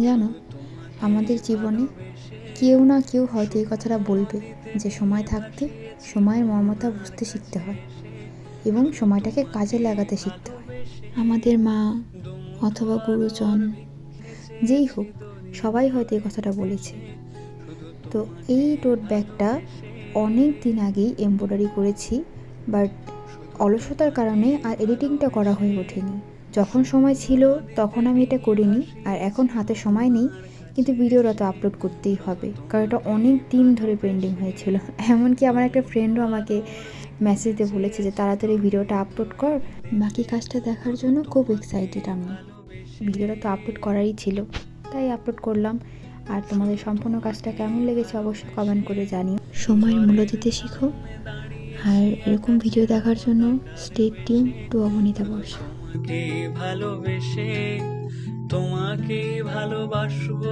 জানো, আমাদের জীবনে কেউ না কেউ হয়তো এই কথাটা বলবে যে সময় থাকতে সময়ের মর্মতা বুঝতে শিখতে হয় এবং সময়টাকে কাজে লাগাতে শিখতে হয়। আমাদের মা অথবা গুরুজন যেই হোক, সবাই হয়তো এই কথাটা বলেছে। তো এই টোট ব্যাগটা অনেক দিন আগেই এমব্রয়ডারি করেছি, বাট অলসতার কারণে আর এডিটিংটা করা হয়ে ওঠেনি। যখন সময় ছিল তখন আমি এটা করিনি, আর এখন হাতে সময় নেই, কিন্তু ভিডিওটা তো আপলোড করতেই হবে, কারণ এটা অনেক দিন ধরে পেন্ডিং হয়েছিল। এমনকি আমার একটা ফ্রেন্ডও আমাকে মেসেজ দিয়ে বলেছে যে তাড়াতাড়ি ভিডিওটা আপলোড কর। বাকি কাজটা দেখার জন্য খুব এক্সাইটেড আমি। ভিডিওটা তো আপলোড করারই ছিল, তাই আপলোড করলাম। আর তোমাদের সম্পূর্ণ কাজটা কেমন লেগেছে অবশ্যই কমেন্ট করে জানিও। সময়ের মূল্য দিতে শিখো, আর এরকম ভিডিও দেখার জন্য স্টে টিউন টু অবনীতা বর্ষা। ভালোবেসে তোমাকে ভালোবাসবো।